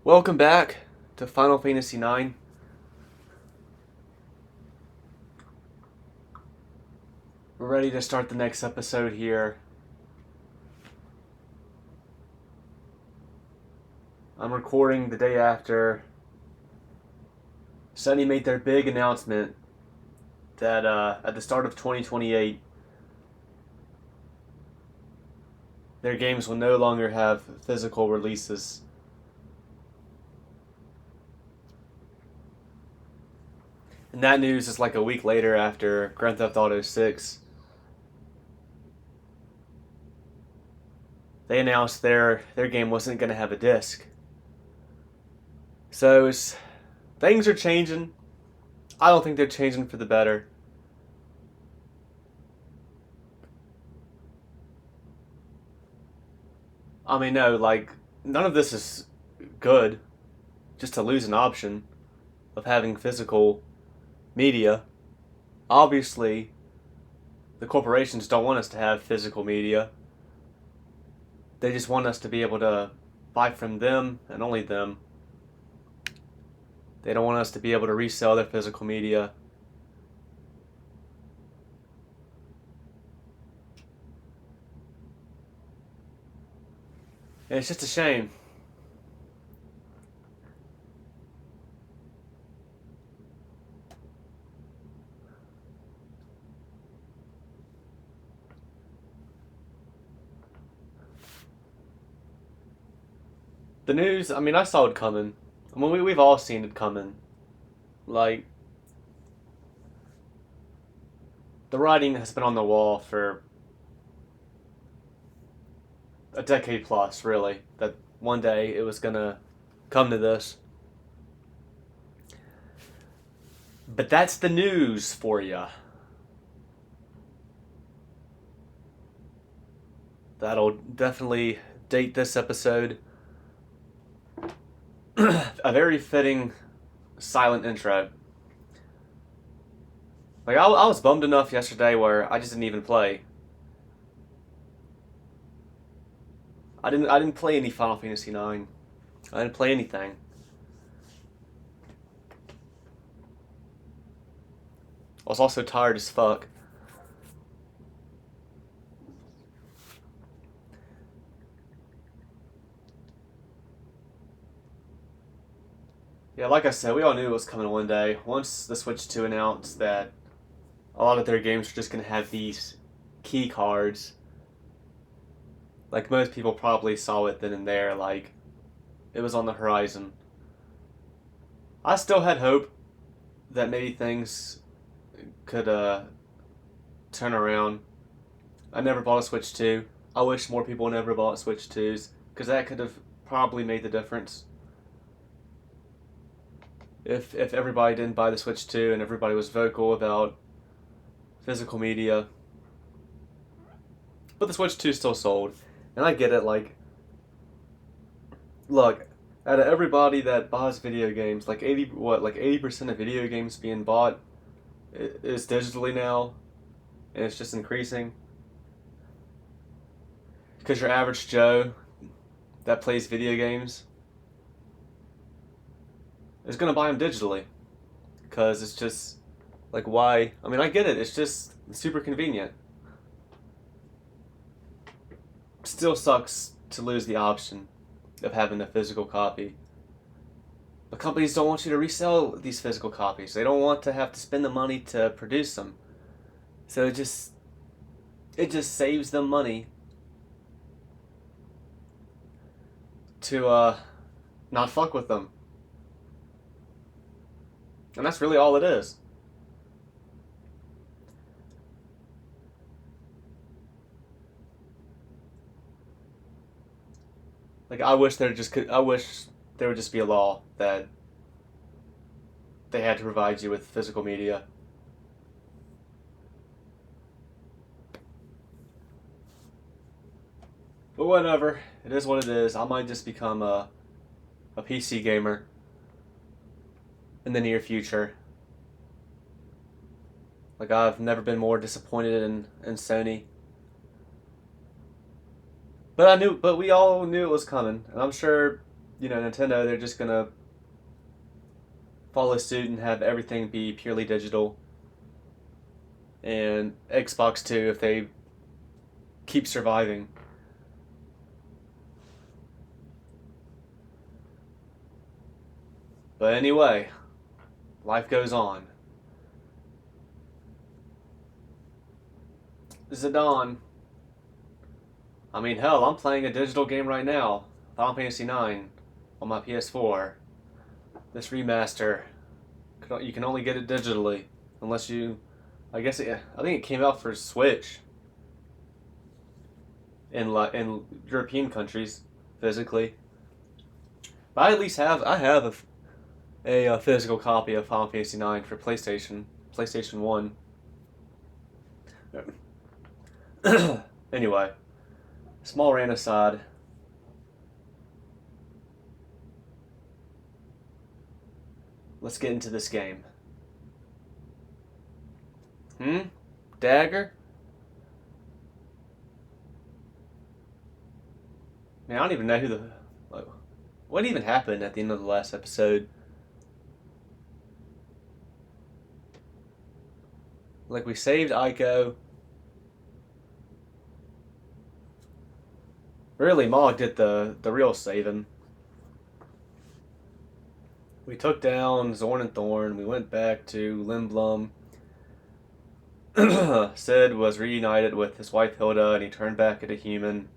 Welcome back to Final Fantasy IX. We're ready to start the next episode here. I'm recording the day after Sony made their big announcement that at the start of 2028, their games will no longer have physical releases. And that news is like a week later after Grand Theft Auto 6. They announced their game wasn't going to have a disc. So things are changing. I don't think they're changing for the better. I mean, no, none of this is good. Just to lose an option of having physical media. Obviously, the corporations don't want us to have physical media. They just want us to be able to buy from them and only them. They don't want us to be able to resell their physical media. And it's just a shame. The news, I mean, I saw it coming. I mean, we've all seen it coming. Like, the writing has been on the wall for a decade plus, really. That one day it was gonna come to this. But that's the news for you. That'll definitely date this episode. A very fitting silent intro. Like, I was bummed enough yesterday where I just didn't even play. I didn't play any Final Fantasy IX. I didn't play anything. I was also tired as fuck. Yeah, like I said, we all knew it was coming one day. Once the Switch 2 announced that a lot of their games were just going to have these key cards, like most people probably saw it then and there, like it was on the horizon. I still had hope that maybe things could turn around. I never bought a Switch 2. I wish more people never bought Switch 2s, because that could have probably made the difference. If everybody didn't buy the Switch 2 and everybody was vocal about physical media. But the Switch 2 still sold. And I get it, look, out of everybody that buys video games, like 80% of video games being bought is digitally now, and it's just increasing. Because your average Joe that plays video games is going to buy them digitally. Because it's just, like, why? I mean, I get it. It's just super convenient. Still sucks to lose the option of having a physical copy. But companies don't want you to resell these physical copies. They don't want to have to spend the money to produce them. So it just saves them money to not fuck with them. And that's really all it is. Like, I wish there would just be a law that they had to provide you with physical media. But whatever, it is what it is. I might just become a PC gamer in the near future. Like, I've never been more disappointed in Sony. But we all knew it was coming, and I'm sure Nintendo, they're just gonna follow suit and have everything be purely digital. And Xbox too, if they keep surviving. But anyway, life goes on. Zidane. I mean, hell, I'm playing a digital game right now, Final Fantasy IX, on my PS4. This remaster, you can only get it digitally, unless you. I think it came out for Switch in European countries physically. But I at least have a physical copy of Final Fantasy IX for PlayStation 1. Anyway, small rant aside. Let's get into this game. Dagger? Man, I don't even know what even happened at the end of the last episode. Like, we saved Aiko. Really, Mog did the real saving. We took down Zorn and Thorn. We went back to Lindblum. Sid was reunited with his wife Hilda, and he turned back into human.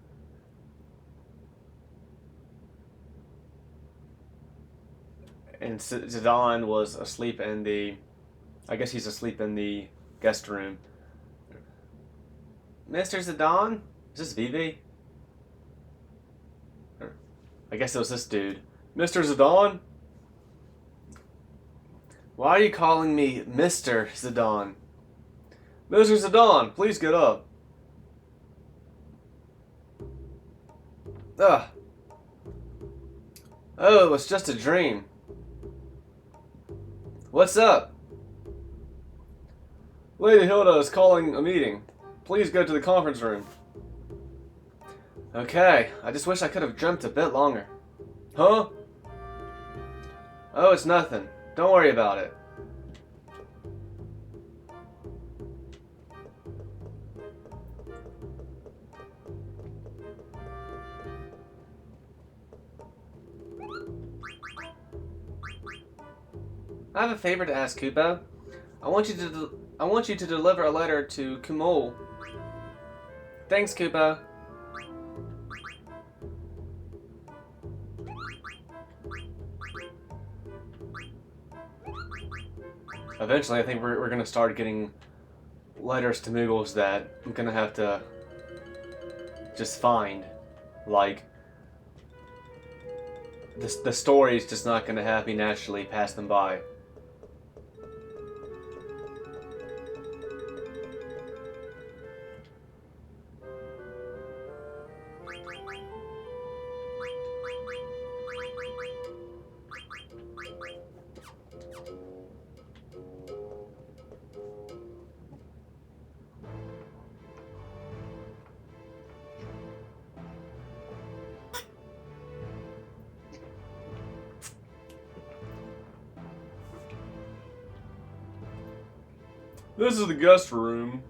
And Zidane was asleep in the. I guess he's asleep in the guest room. Mr. Zidane? Is this Vivi? I guess it was this dude. Mr. Zidane? Why are you calling me Mr. Zidane? Mr. Zidane, please get up. Ugh. Oh, it was just a dream. What's up? Lady Hilda is calling a meeting. Please go to the conference room. Okay, I just wish I could have dreamt a bit longer. Huh? Oh, it's nothing. Don't worry about it. I have a favor to ask, Kupo. I want you to deliver a letter to Kumul. Thanks, Kupo. Eventually, I think we're going to start getting letters to Moogles that I'm going to have to just find. Like, the story's just not going to have me naturally pass them by. This is the guest room.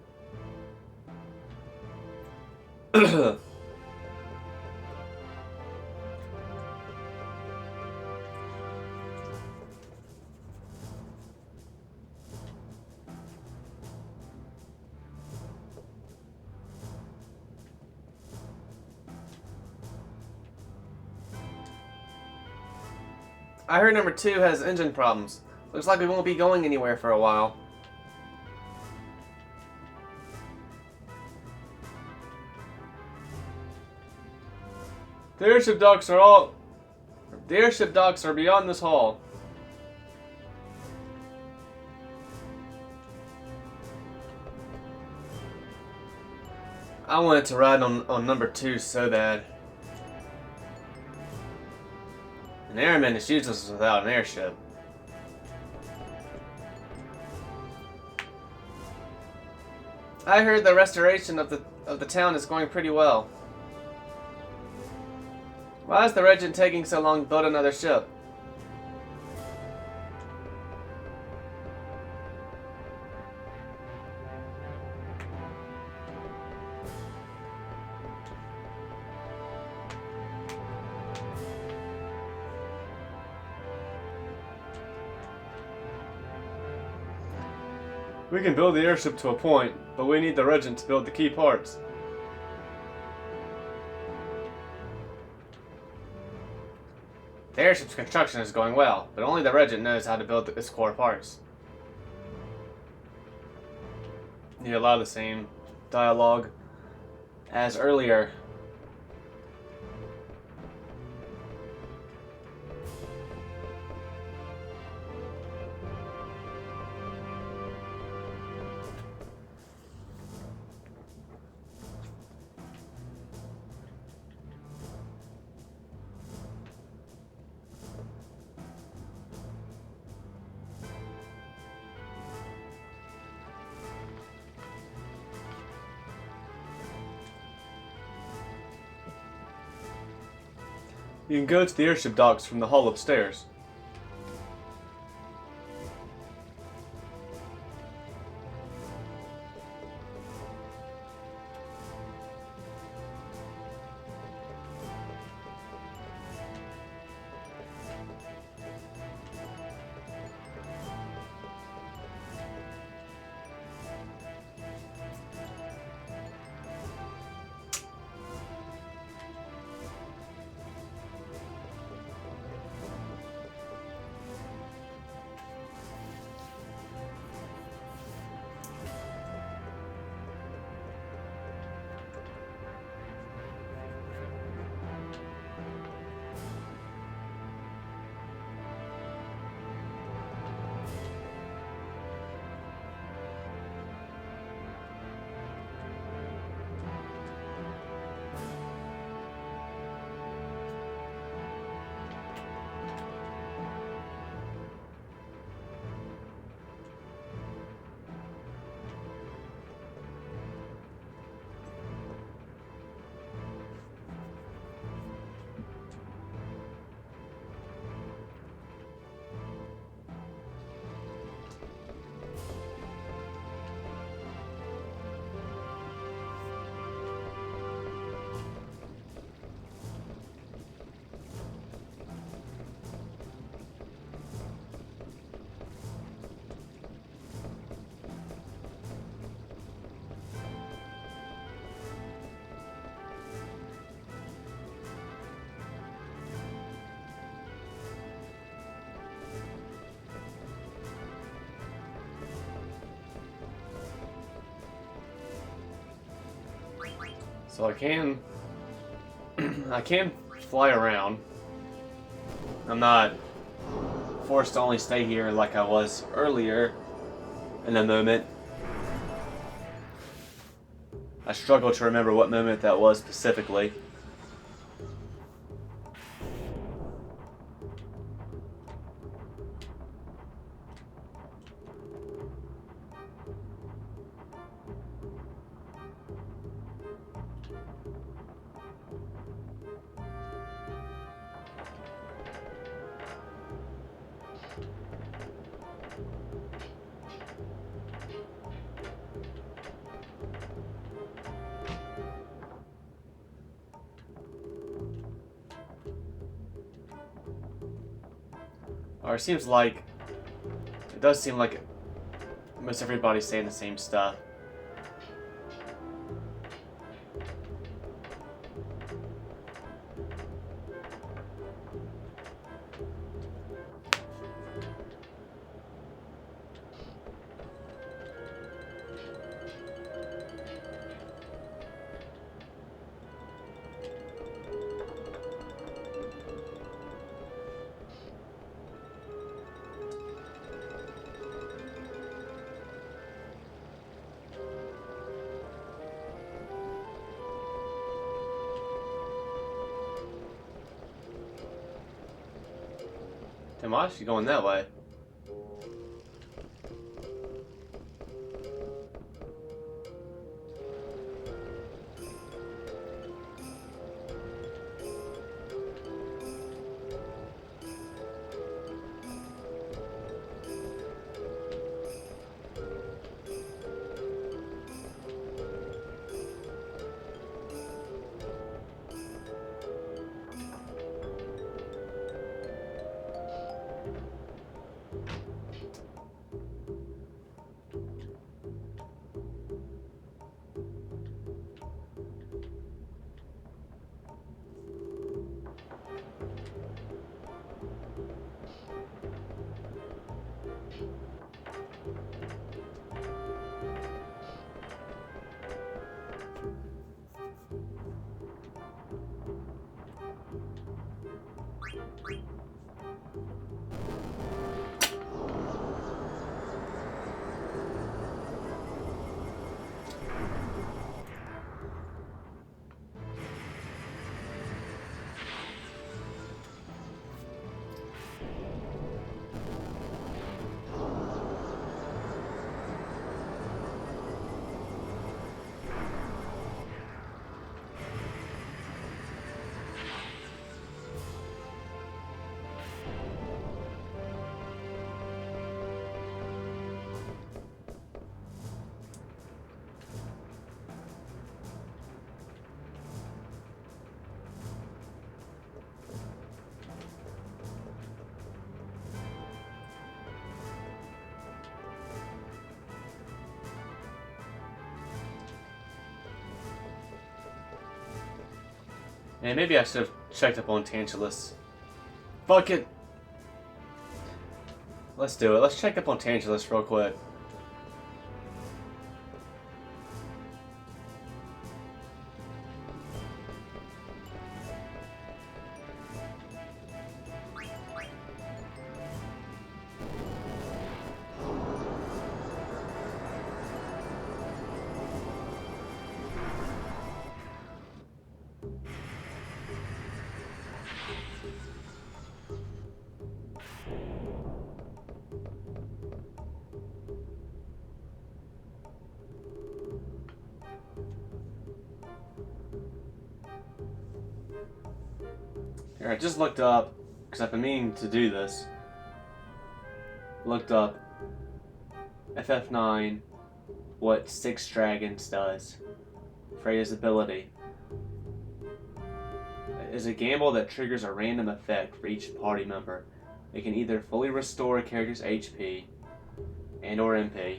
I heard number 2 has engine problems. Looks like we won't be going anywhere for a while. The airship docks are beyond this hall. I wanted to ride on number 2 so bad. An airman is useless without an airship. I heard the restoration of the town is going pretty well. Why is the regent taking so long to build another ship? We can build the airship to a point, but we need the regent to build the key parts. The airship's construction is going well, but only the regent knows how to build its core parts. You allow the same dialogue as earlier. You can go to the airship docks from the hall upstairs. So I can fly around. I'm not forced to only stay here like I was earlier in a moment. I struggle to remember what moment that was specifically. Or it seems like, it does seem like almost everybody's saying the same stuff. Damn, why is she going that way? And maybe I should have checked up on Tantalus. Fuck it. Let's do it. Let's check up on Tantalus real quick. Here, I just looked up, because I've been meaning to do this. Looked up FF9, what Six Dragons does. Freya's ability is a gamble that triggers a random effect for each party member. It can either fully restore a character's HP and or MP,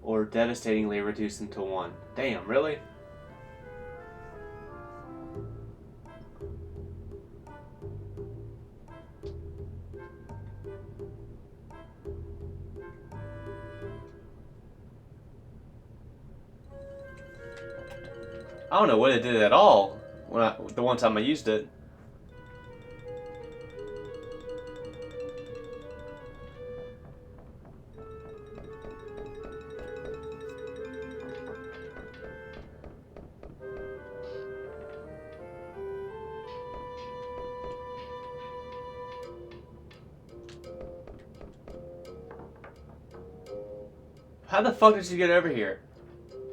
or devastatingly reduce them to 1. Damn, really? I don't know what it did at all when the one time I used it. How the fuck did you get over here?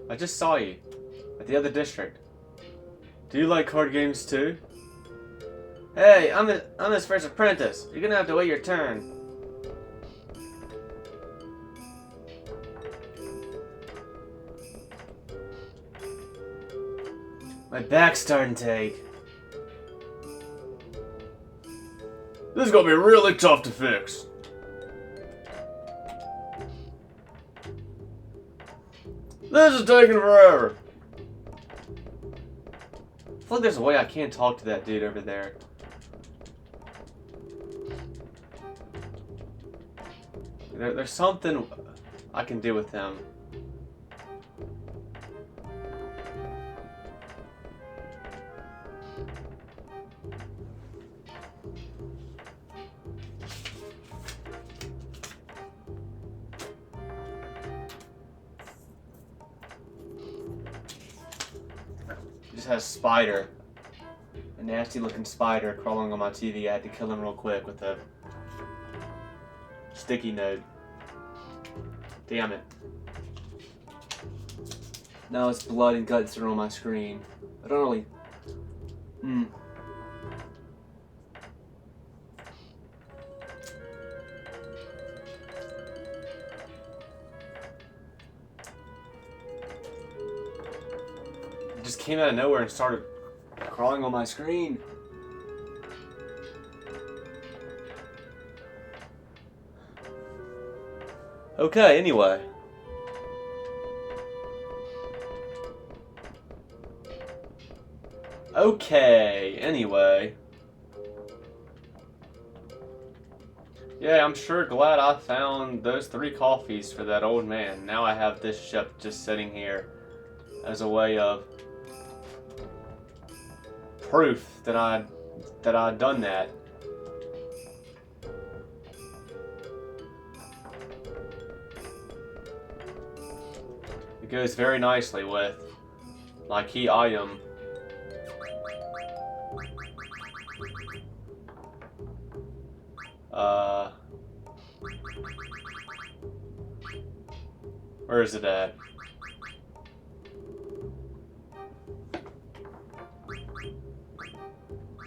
I just saw you at the other district. Do you like card games too? Hey, I'm his first apprentice. You're gonna have to wait your turn. My back's starting to ache. This is gonna be really tough to fix. This is taking forever. I feel like there's a way I can't talk to that dude over there. There's something I can do with him. Just has Spider. A nasty looking spider crawling on my TV. I had to kill him real quick with a sticky note. Damn it. Now it's blood and guts that are on my screen. I don't really... It just came out of nowhere and started crawling on my screen. Okay, anyway. Yeah, I'm sure glad I found those 3 coffees for that old man. Now I have this ship just sitting here as a way of proof that I'd done that. It goes very nicely with my key item. Where is it at?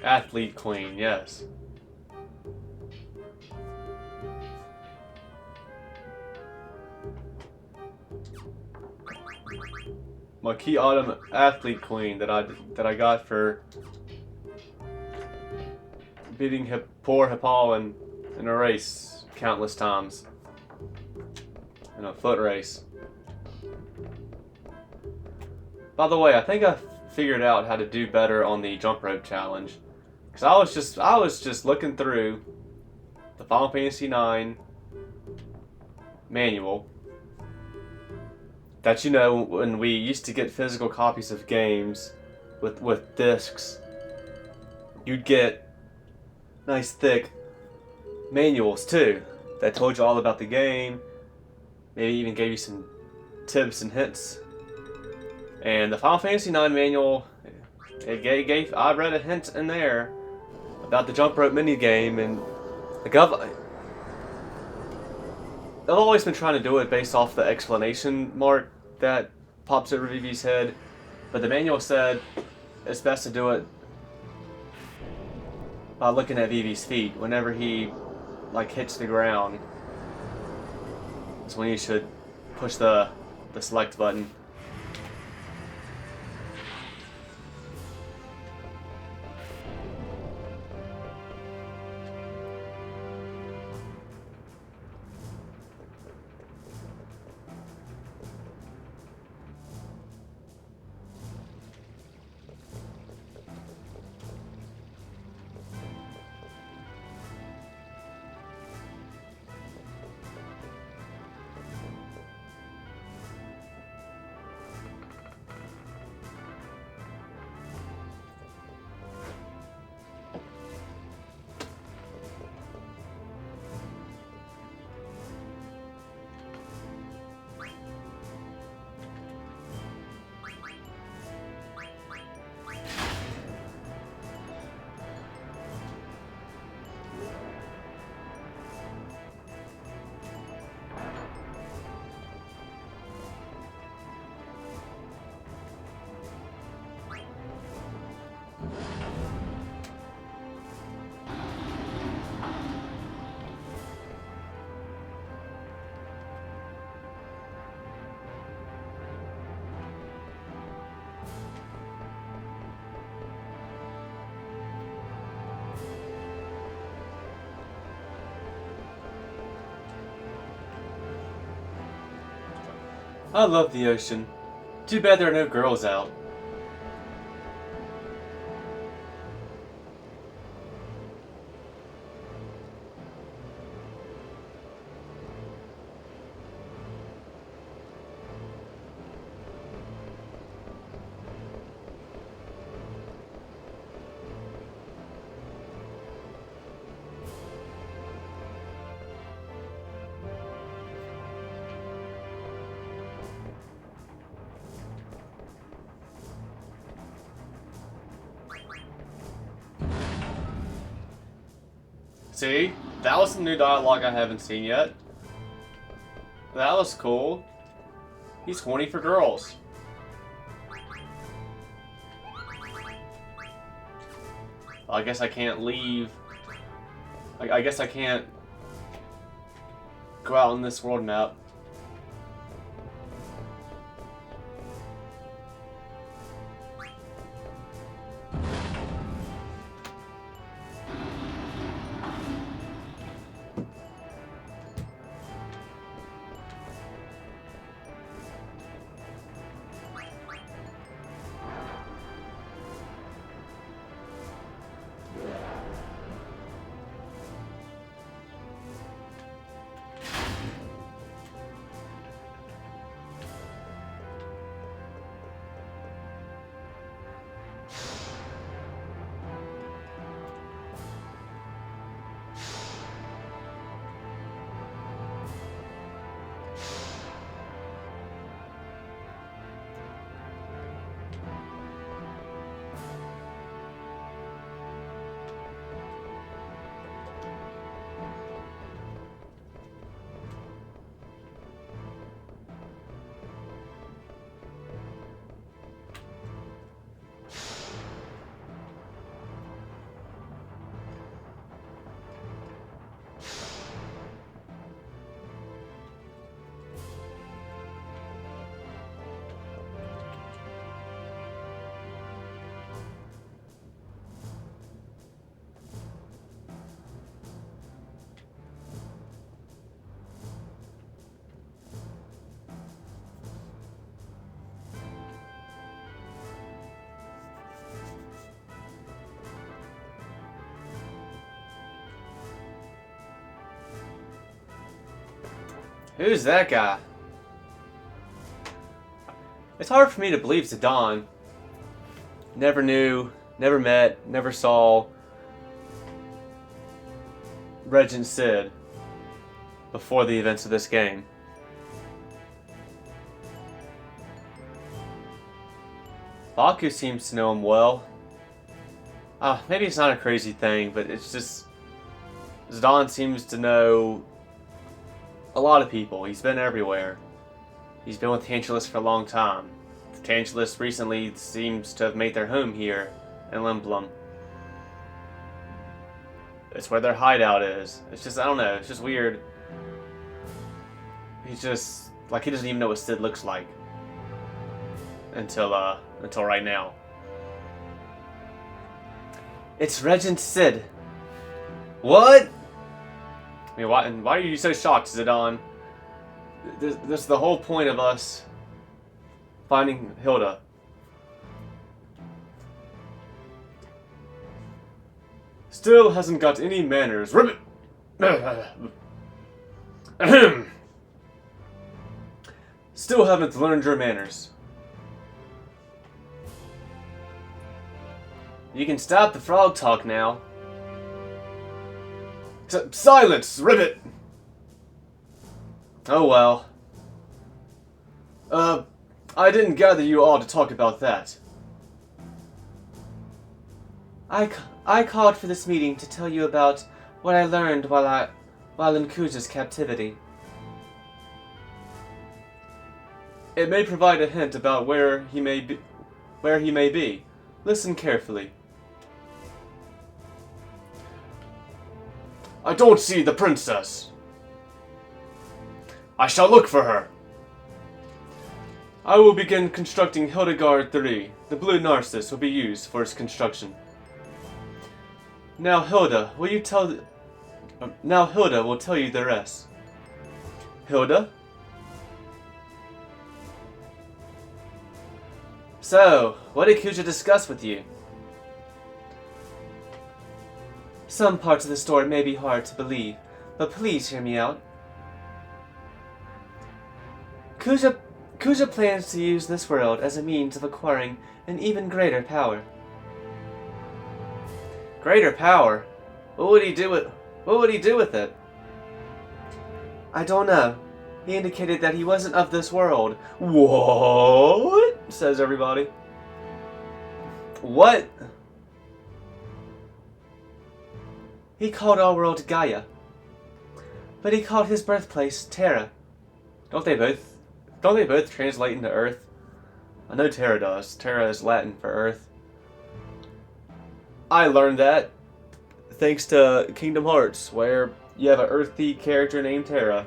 Athlete Queen, yes. My key item, Athlete Queen, that I got for beating poor Hippolyn in a race countless times. In a foot race. By the way, I think I figured out how to do better on the jump rope challenge. Because I was just looking through the Final Fantasy IX manual. That, you know, when we used to get physical copies of games with discs, you'd get nice thick manuals too that told you all about the game, maybe even gave you some tips and hints. And the Final Fantasy IX manual, I read a hint in there about the jump rope mini game, and like I've always been trying to do it based off the exclamation mark that pops over Vivi's head, but the manual said it's best to do it by looking at Vivi's feet. Whenever he like hits the ground, is when you should push the select button. I love the ocean. Too bad there are no girls out. See? That was some new dialogue I haven't seen yet. That was cool. He's horny for girls. I guess I can't leave. I guess I can't go out on this world map. Who's that guy? It's hard for me to believe Zidane. Never knew, never met, never saw Regent Sid before the events of this game. Baku seems to know him well. Maybe it's not a crazy thing, but it's just Zidane seems to know a lot of people. He's been everywhere. He's been with Tantalus for a long time. Tantalus recently seems to have made their home here in Lindblum. It's where their hideout is. It's just, I don't know, it's just weird. He's just, like, he doesn't even know what Sid looks like. Until right now. It's Regent Sid. What? I mean, why are you so shocked, Zidane? This is the whole point of us finding Hilda. Still hasn't got any manners. Ribbit! Still haven't learned your manners. You can stop the frog talk now. Silence, Ribbit! Oh well. I didn't gather you all to talk about that. I called for this meeting to tell you about what I learned while in Kuja's captivity. It may provide a hint about where he may be. Listen carefully. I don't see the princess. I shall look for her. I will begin constructing Hildegard 3. The blue Narcissus will be used for its construction. Now Hilda will tell you the rest. Hilda? So, what did Kuja discuss with you? Some parts of the story may be hard to believe, but please hear me out. Kuja plans to use this world as a means of acquiring an even greater power. Greater power? What would he do with it? I don't know. He indicated that he wasn't of this world. What? Says everybody. What? He called our world Gaia. But he called his birthplace Terra. Don't they both translate into Earth? I know Terra does. Terra is Latin for Earth. I learned that thanks to Kingdom Hearts, where you have an earthy character named Terra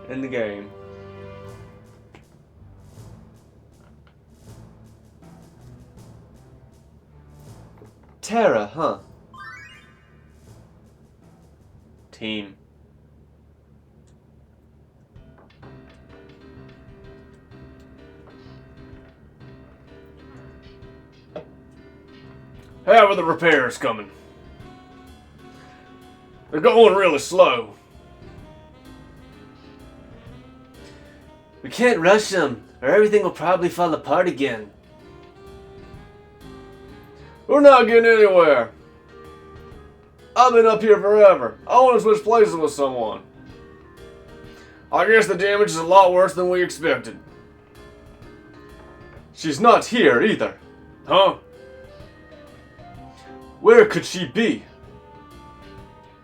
in the game. Terra, huh? Team. How are the repairs coming? They're going really slow. We can't rush them, or everything will probably fall apart again. We're not getting anywhere. I've been up here forever. I want to switch places with someone. I guess the damage is a lot worse than we expected. She's not here either. Huh? Where could she be?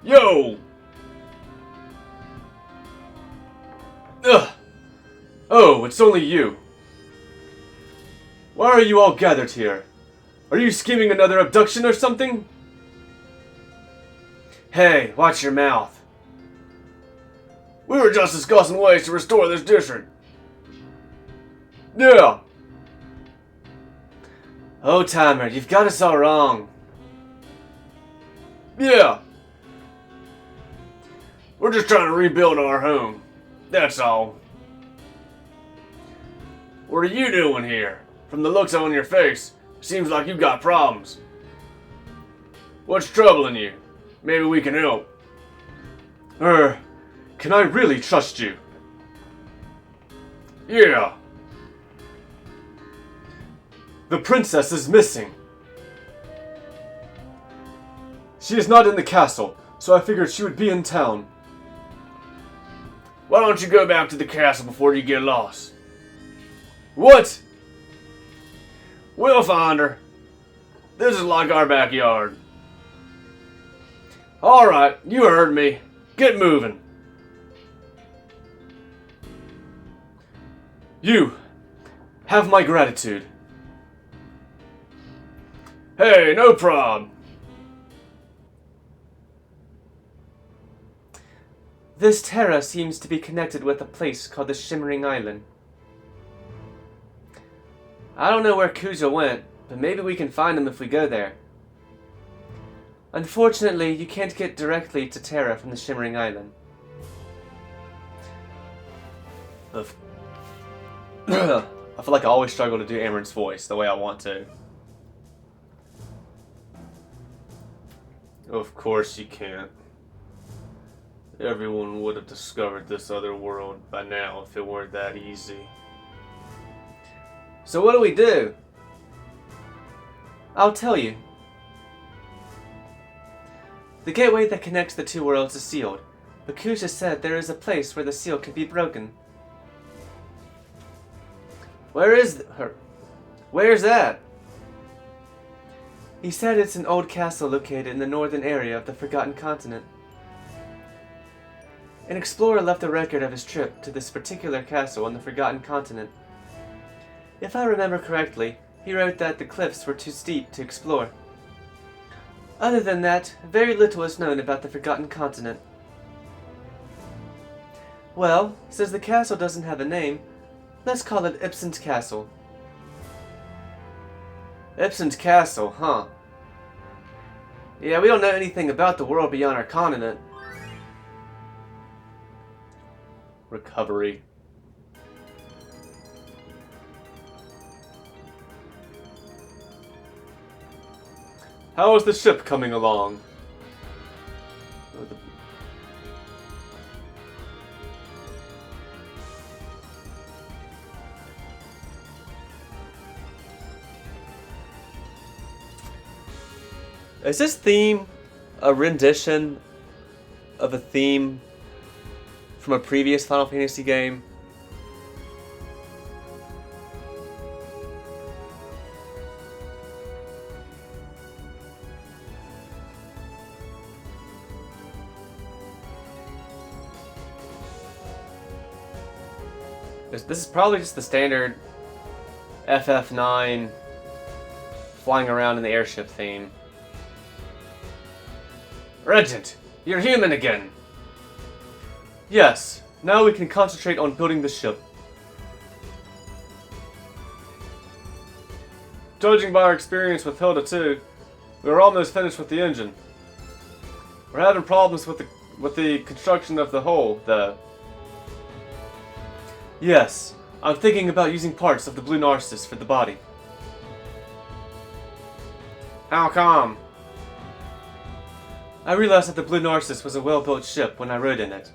Yo! Ugh! Oh, it's only you. Why are you all gathered here? Are you scheming another abduction or something? Hey, watch your mouth. We were just discussing ways to restore this district. Yeah. Oh, Timer, you've got us all wrong. Yeah. We're just trying to rebuild our home. That's all. What are you doing here? From the looks on your face, seems like you've got problems. What's troubling you? Maybe we can help. Can I really trust you? Yeah. The princess is missing. She is not in the castle, so I figured she would be in town. Why don't you go back to the castle before you get lost? What? We'll find her. This is like our backyard. Alright, you heard me. Get moving. You have my gratitude. Hey, no prob. This Terra seems to be connected with a place called the Shimmering Island. I don't know where Kuja went, but maybe we can find him if we go there. Unfortunately, you can't get directly to Terra from the Shimmering Island. I feel like I always struggle to do Amron's voice the way I want to. Of course you can't. Everyone would have discovered this other world by now if it weren't that easy. So what do we do? I'll tell you. The gateway that connects the two worlds is sealed, but Kuja said there is a place where the seal can be broken. Where's that? He said it's an old castle located in the northern area of the Forgotten Continent. An explorer left a record of his trip to this particular castle on the Forgotten Continent. If I remember correctly, he wrote that the cliffs were too steep to explore. Other than that, very little is known about the Forgotten Continent. Well, since the castle doesn't have a name, let's call it Ibsen's Castle. Ibsen's Castle, huh? Yeah, we don't know anything about the world beyond our continent. Recovery. How is the ship coming along? Is this theme a rendition of a theme from a previous Final Fantasy game? This is probably just the standard FF9 flying around in the airship theme. Regent, you're human again! Yes, now we can concentrate on building the ship. Judging by our experience with Hilda too, we were almost finished with the engine. We're having problems with the construction of the hull, though. Yes, I'm thinking about using parts of the Blue Narcissus for the body. How come? I realized that the Blue Narcissus was a well-built ship when I rode in it.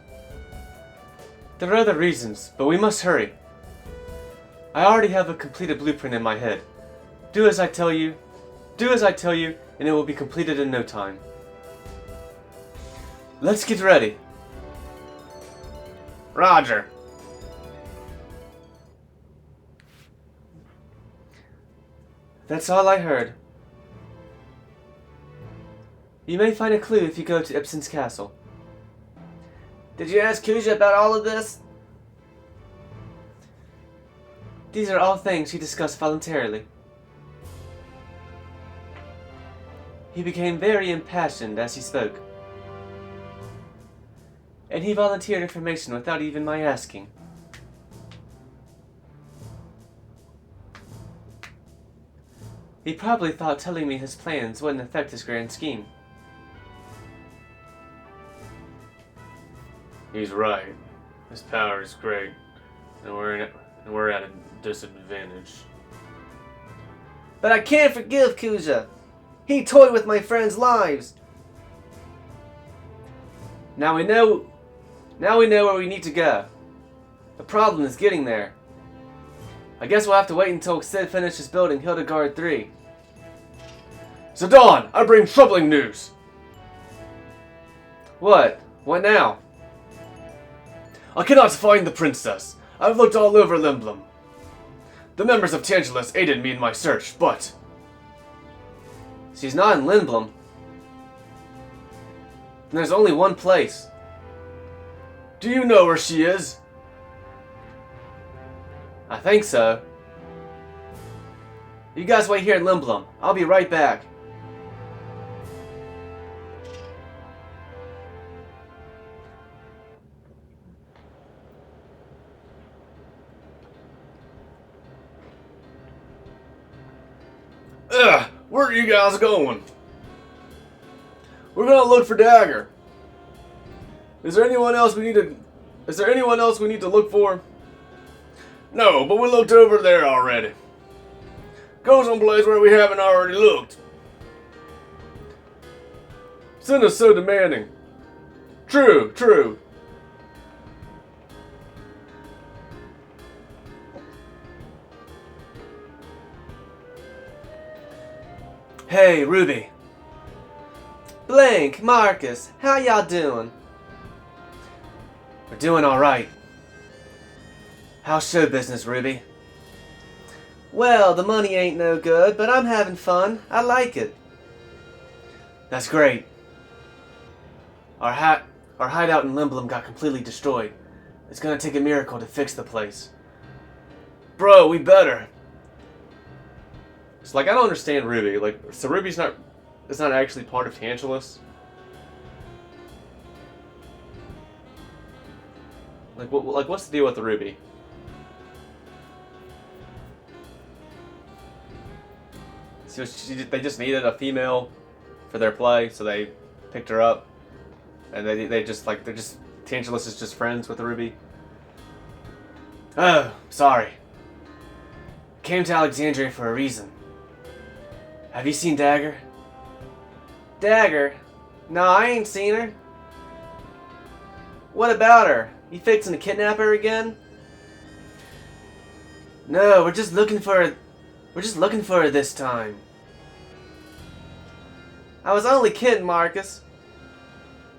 There are other reasons, but we must hurry. I already have a completed blueprint in my head. Do as I tell you, and it will be completed in no time. Let's get ready. Roger. That's all I heard. You may find a clue if you go to Ibsen's Castle. Did you ask Kuja about all of this? These are all things he discussed voluntarily. He became very impassioned as he spoke. And he volunteered information without even my asking. He probably thought telling me his plans wouldn't affect his grand scheme. He's right. His power is great, and we're at a disadvantage. But I can't forgive Kuja. He toyed with my friends' lives. Now we know where we need to go. The problem is getting there. I guess we'll have to wait until Sid finishes building Hildegard 3. Zidane, I bring troubling news! What? What now? I cannot find the princess. I've looked all over Lindblum. The members of Tantalus aided me in my search, but... She's not in Lindblum. There's only one place. Do you know where she is? I think so. You guys wait here in Lindblum. I'll be right back. Where are you guys going? We're gonna look for Dagger. Is there anyone else we need to look for? No, but we looked over there already. Go someplace where we haven't already looked. Sin is so demanding. True, true. Hey, Ruby. Blank, Marcus, how y'all doing? We're doing alright. How's show business, Ruby? Well, the money ain't no good, but I'm having fun. I like it. That's great. Our hideout in Lindblum got completely destroyed. It's gonna take a miracle to fix the place. Bro, we better. It's like, I don't understand Ruby. Like, so Ruby's not... It's not actually part of Tantalus? Like, what's the deal with the Ruby? So they just needed a female for their play, so they picked her up. And they're just Tantalus is just friends with the Ruby. Oh, sorry. Came to Alexandria for a reason. Have you seen Dagger? Dagger? No, I ain't seen her. What about her? You fixing to kidnap her again? No, we're just looking for her this time. I was only kidding, Marcus.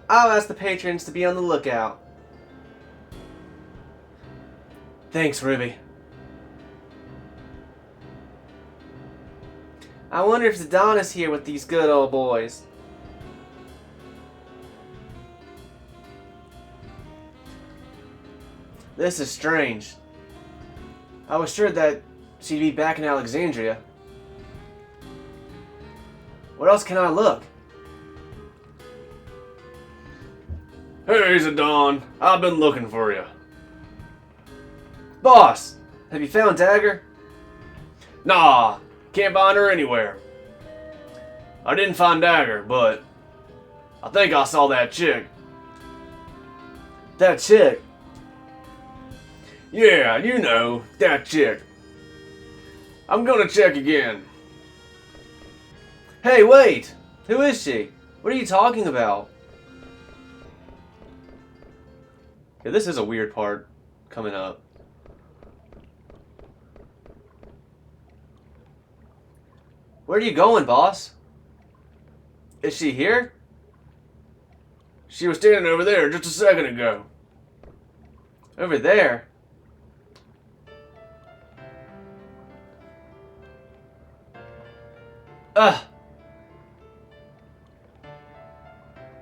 I'll ask the patrons to be on the lookout. Thanks, Ruby. I wonder if Zidana's here with these good old boys. This is strange. I was sure that she'd be back in Alexandria. Where else can I look? Hey, Zidane. I've been looking for you. Boss, have you found Dagger? Nah, can't find her anywhere. I didn't find Dagger, but I think I saw that chick. That chick? Yeah, you know, that chick. I'm gonna check again. Hey, wait! Who is she? What are you talking about? Yeah, this is a weird part coming up. Where are you going, boss? Is she here? She was standing over there just a second ago. Over there? Ugh!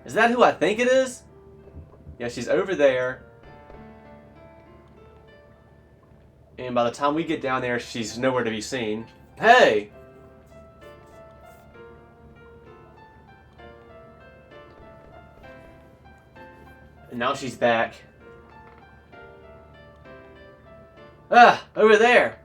Is that who I think it is? Yeah, she's over there. And by the time we get down there, she's nowhere to be seen. Hey! And now she's back. Ah! Over there!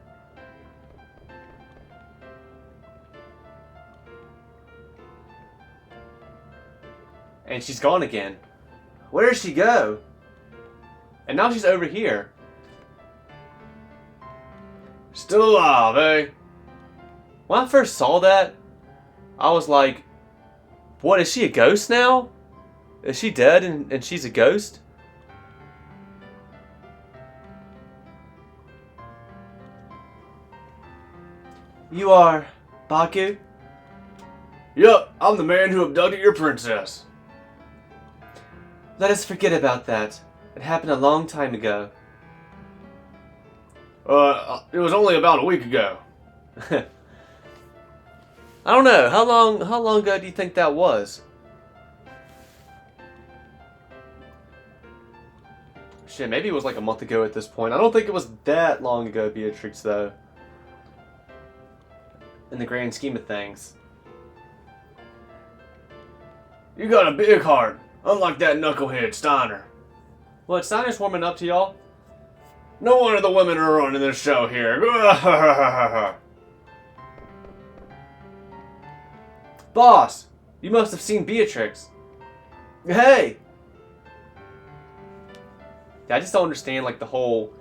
And she's gone again. Where did she go? And now she's over here. Still alive, eh? When I first saw that, I was like, what, is she a ghost now? Is she dead and she's a ghost? You are Baku? Yup, I'm the man who abducted your princess. Let us forget about that. It happened a long time ago. It was only about a week ago. I don't know. How long ago do you think that was? Shit, maybe it was like a month ago at this point. I don't think it was that long ago, Beatrix, though. In the grand scheme of things. You got a big heart, unlike that knucklehead Steiner. What, Steiner's warming up to y'all? No wonder the women are running this show here. Boss! You must have seen Beatrix. Hey! Yeah, I just don't understand, like, the whole...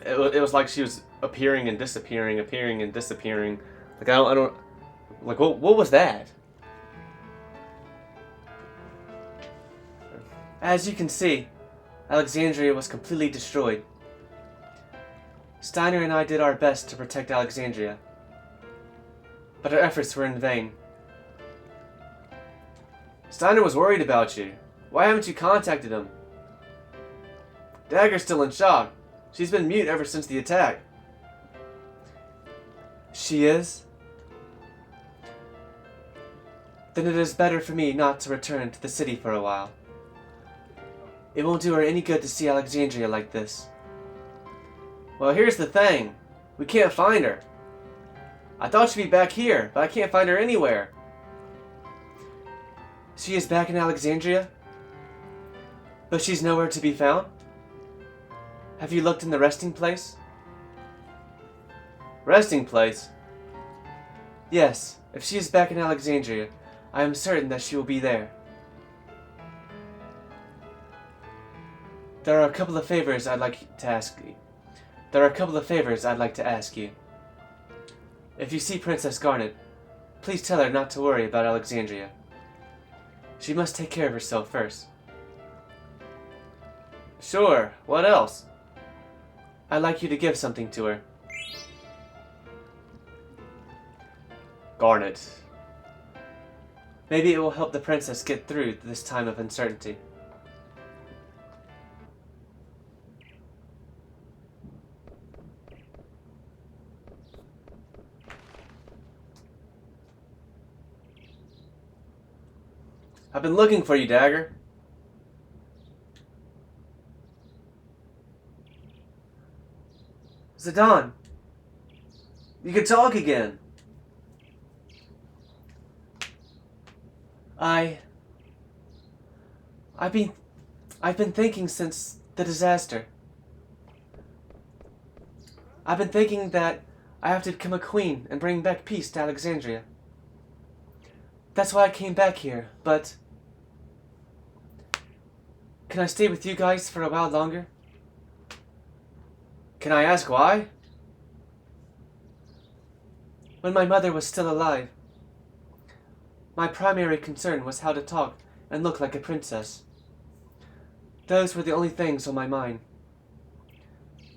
It was like she was appearing and disappearing, appearing and disappearing. Like, I don't... Like, what was that? As you can see, Alexandria was completely destroyed. Steiner and I did our best to protect Alexandria, but our efforts were in vain. Steiner was worried about you. Why haven't you contacted him? Dagger's still in shock. She's been mute ever since the attack. She is? Then it is better for me not to return to the city for a while. It won't do her any good to see Alexandria like this. Well, here's the thing. We can't find her. I thought she'd be back here, but I can't find her anywhere. She is back in Alexandria? But she's nowhere to be found? Have you looked in the resting place? Resting place? Yes, if she is back in Alexandria, I am certain that she will be there. There are a couple of favors I'd like to ask you. If you see Princess Garnet, please tell her not to worry about Alexandria. She must take care of herself first. Sure, what else? I'd like you to give something to her. Garnet. Maybe it will help the princess get through this time of uncertainty. I've been looking for you, Dagger. Zidane, you can talk again. I've been thinking since the disaster. I've been thinking that I have to become a queen and bring back peace to Alexandria. That's why I came back here, but... Can I stay with you guys for a while longer? Can I ask why? When my mother was still alive, my primary concern was how to talk and look like a princess. Those were the only things on my mind.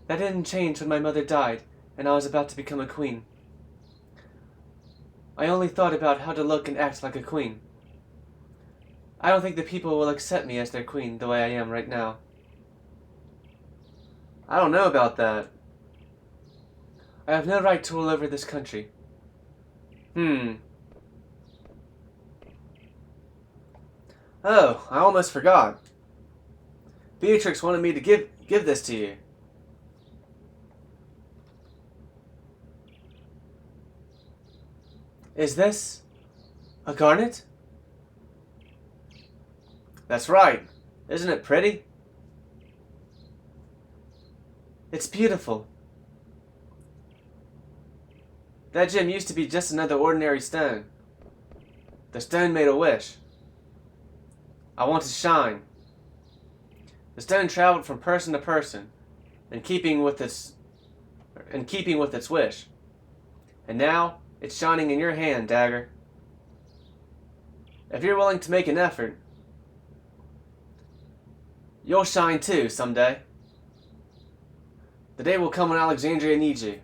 That didn't change when my mother died and I was about to become a queen. I only thought about how to look and act like a queen. I don't think the people will accept me as their queen the way I am right now. I don't know about that. I have no right to rule over this country. Oh, I almost forgot. Beatrix wanted me to give this to you. Is this a garnet? That's right. Isn't it pretty? It's beautiful. That gem used to be just another ordinary stone. The stone made a wish. I want to shine. The stone traveled from person to person, in keeping with its wish. And now it's shining in your hand, Dagger. If you're willing to make an effort, you'll shine too someday. The day will come when Alexandria needs you.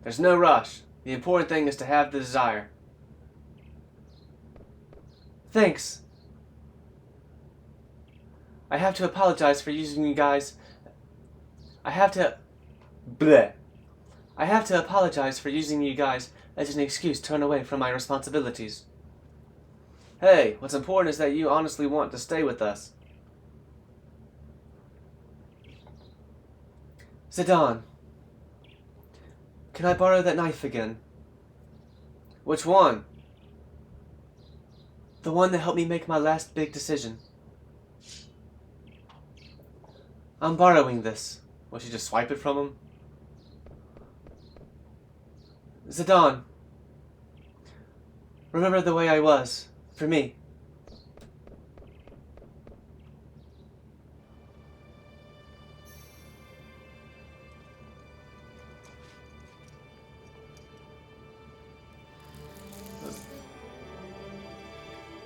There's no rush. The important thing is to have the desire. Thanks. I have to apologize for using you guys. I have to apologize for using you guys as an excuse to run away from my responsibilities. Hey, what's important is that you honestly want to stay with us. Zidane, can I borrow that knife again? Which one? The one that helped me make my last big decision. I'm borrowing this. Will she just swipe it from him? Zidane, remember the way I was, for me.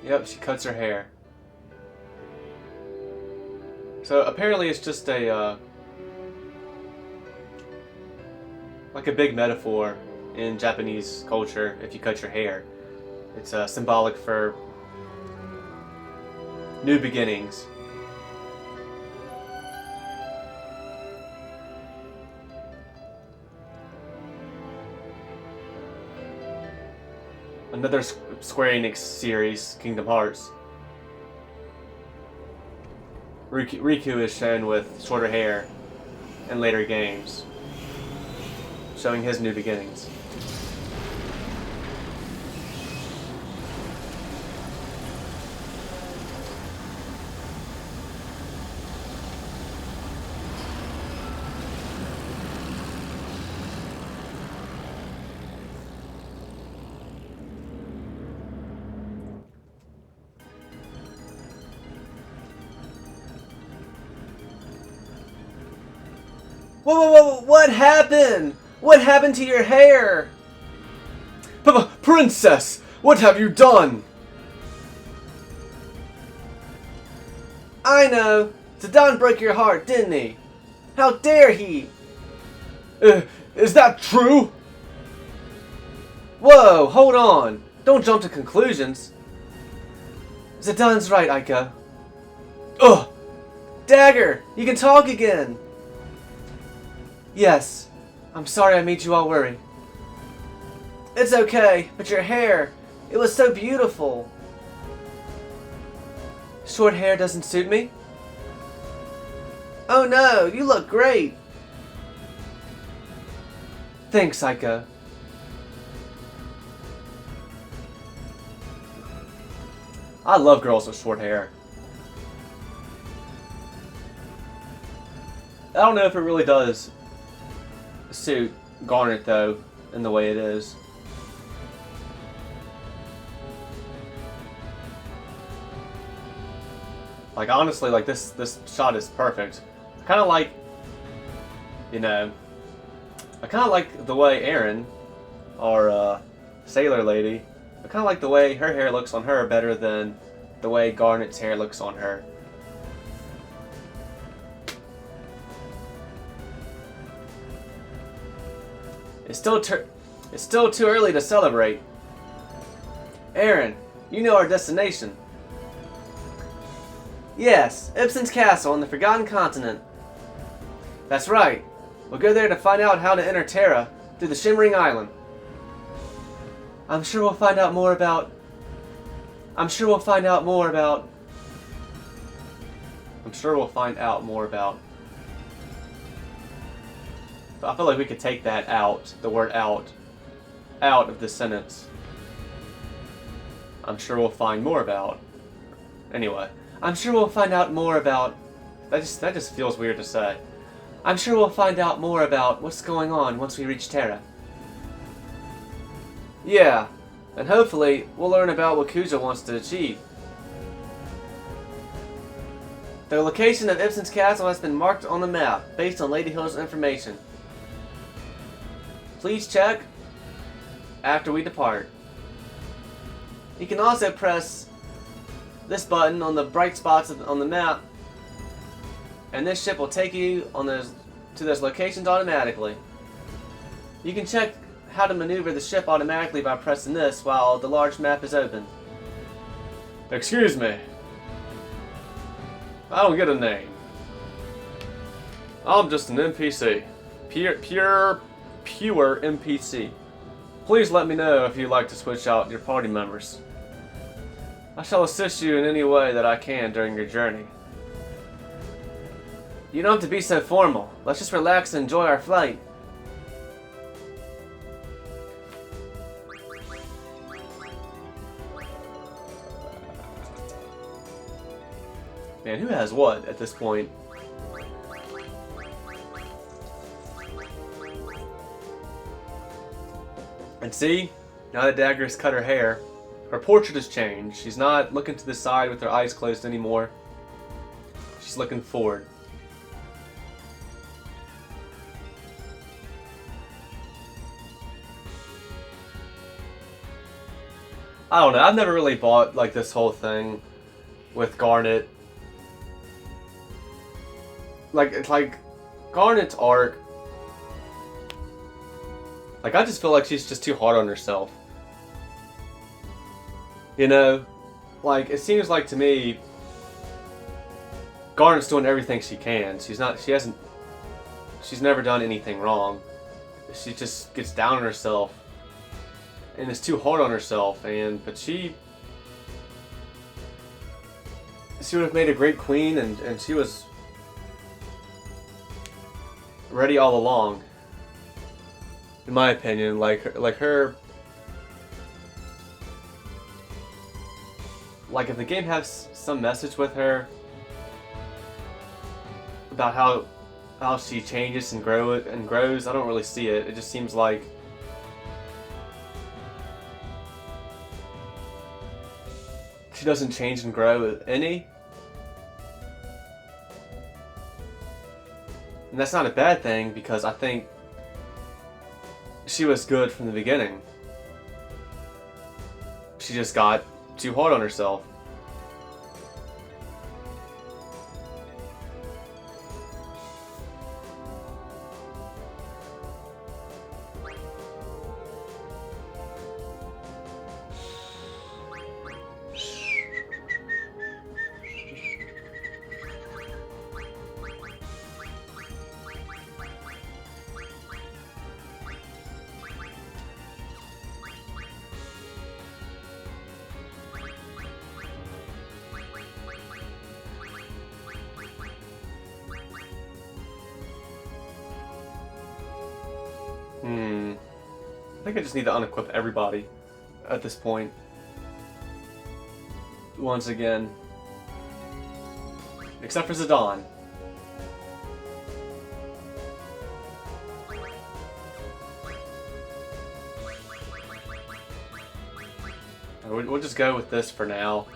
Yep, she cuts her hair. So apparently it's just a, like a big metaphor in Japanese culture if you cut your hair. It's symbolic for new beginnings. Another Square Enix series, Kingdom Hearts. Riku is shown with shorter hair in later games, showing his new beginnings. Whoa, what happened? What happened to your hair? Princess, what have you done? I know. Zidane broke your heart, didn't he? How dare he? Is that true? Whoa, hold on. Don't jump to conclusions. Zidane's right, Aika. Ugh! Dagger, you can talk again. Yes, I'm sorry I made you all worry. It's okay, but your hair, it was so beautiful. Short hair doesn't suit me? Oh no, you look great. Thanks, Aika. I love girls with short hair. I don't know if it really does suit Garnet though, in the way it is. Like honestly, like this shot is perfect. I kind of like, you know, I kind of like the way Erin, our sailor lady, I kind of like the way her hair looks on her better than the way Garnet's hair looks on her. It's still too early to celebrate. Erin, you know our destination. Yes, Ibsen's castle on the Forgotten Continent. That's right. We'll go there to find out how to enter Terra through the Shimmering Island. I'm sure we'll find out more about... I feel like we could take that out, the word out of the sentence. I'm sure we'll find more about. Anyway, I'm sure we'll find out more about... That just feels weird to say. I'm sure we'll find out more about what's going on once we reach Terra. Yeah, and hopefully we'll learn about what Kuja wants to achieve. The location of Ibsen's castle has been marked on the map based on Lady Hill's information. Please check after we depart. You can also press this button on the bright spots on the map, and this ship will take you on to those locations automatically. You can check how to maneuver the ship automatically by pressing this while the large map is open. Excuse me. I don't get a name. I'm just an NPC. Pure NPC. Please let me know if you'd like to switch out your party members. I shall assist you in any way that I can during your journey. You don't have to be so formal. Let's just relax and enjoy our flight. Man, who has what at this point? And see, now that Dagger has cut her hair, her portrait has changed. She's not looking to the side with her eyes closed anymore. She's looking forward. I don't know, I've never really bought like this whole thing with Garnet. Like, it's like Garnet's arc. Like, I just feel like she's just too hard on herself. You know? Like, it seems like to me, Garnet's doing everything she can. She's never done anything wrong. She just gets down on herself and is too hard on herself, but she would have made a great queen, and she was ready all along, in my opinion. Like her, like if the game has some message with her about how she changes and grows, I don't really see it. It just seems like she doesn't change and grow any. And that's not a bad thing, because I think she was good from the beginning. She just got too hard on herself. I think I just need to unequip everybody at this point. Once again. Except for Zidane. We'll just go with this for now.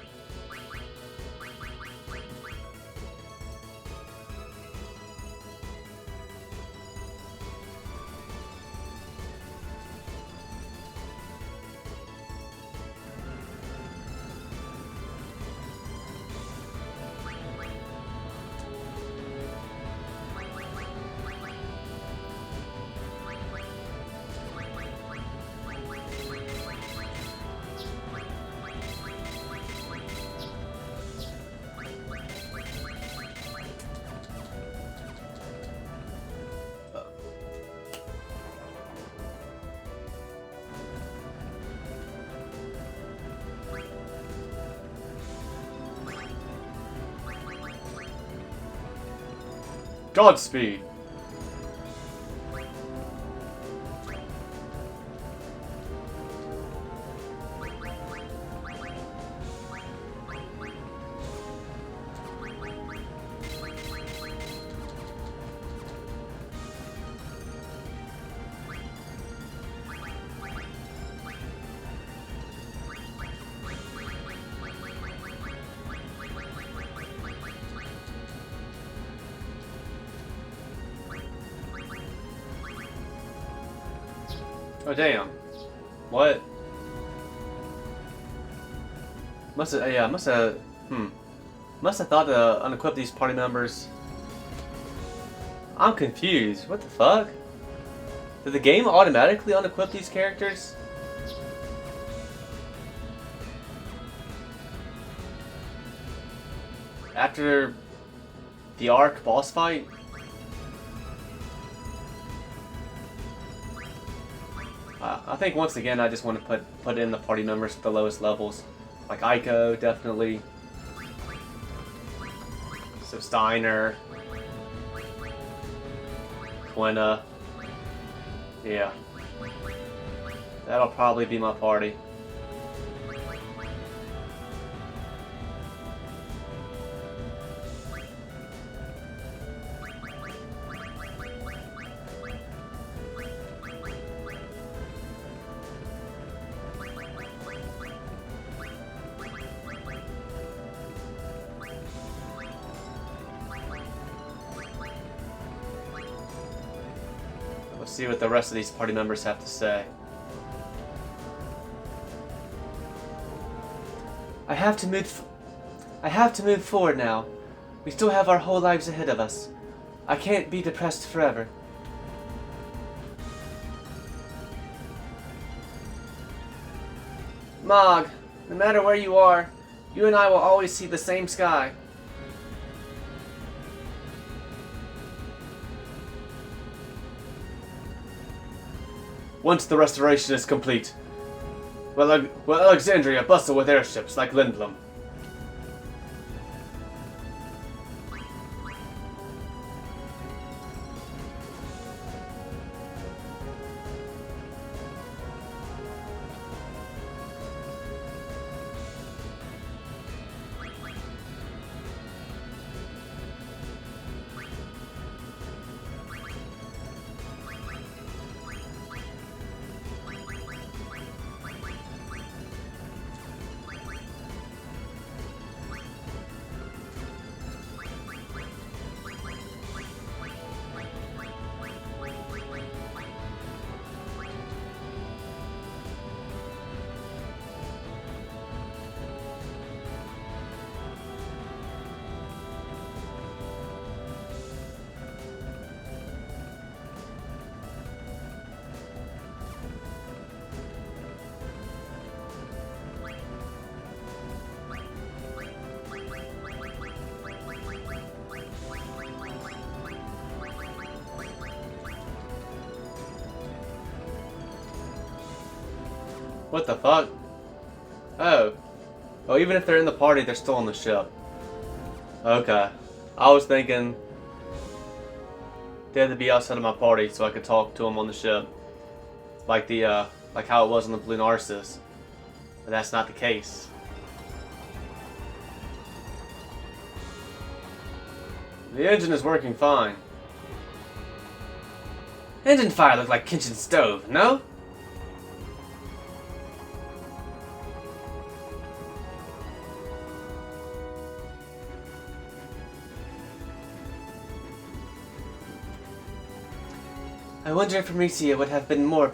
Godspeed. Oh damn. What? Must have thought to unequip these party members. I'm confused. What the fuck? Did the game automatically unequip these characters? After the Ark boss fight? I think once again I just want to put in the party members at the lowest levels. Like Ico, definitely. So Steiner. Quina. Yeah. That'll probably be my party. Let's see what the rest of these party members have to say. I have to move forward now. We still have our whole lives ahead of us. I can't be depressed forever. Mog, no matter where you are, you and I will always see the same sky. Once the restoration is complete, will Alexandria bustle with airships like Lindblum? What the fuck? Oh. Oh, even if they're in the party, they're still on the ship. Okay. I was thinking they had to be outside of my party so I could talk to them on the ship. Like like how it was on the Blue Narcissus. But that's not the case. The engine is working fine. Engine fire looked like kitchen stove, no? I wonder if Amicia would have been more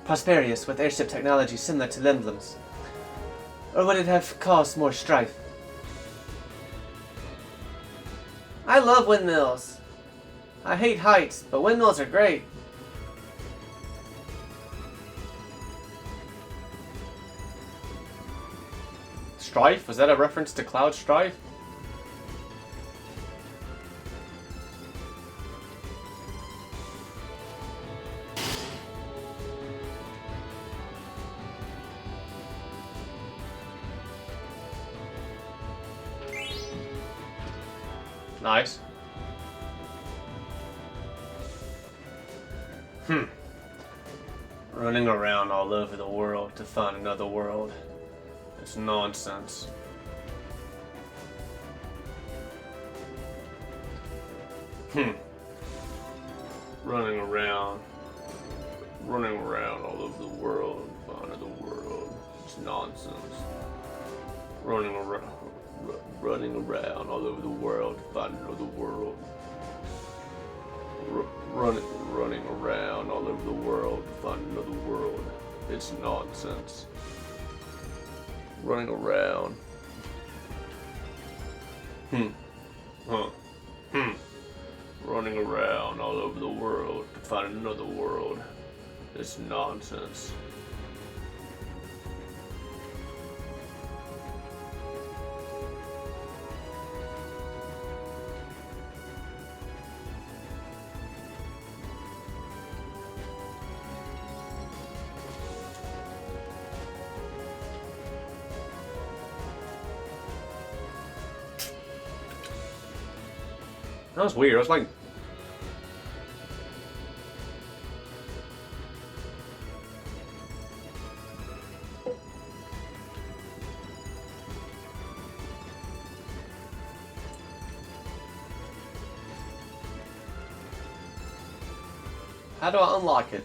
prosperous with airship technology similar to Lindblum's. Or would it have caused more strife? I love windmills. I hate heights, but windmills are great. Strife? Was that a reference to Cloud Strife? Nice. Running around all over the world to find another world. It's nonsense. Running around all over the world to find another world. It's nonsense. Running around all over the world to find another world. Running around all over the world to find another world. It's nonsense. Running around. Running around all over the world to find another world. It's nonsense. That was weird. I was like, how do I unlock it?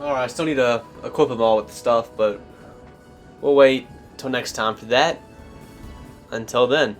Alright, I still need to equip them all with the stuff, but we'll wait till next time for that. Until then.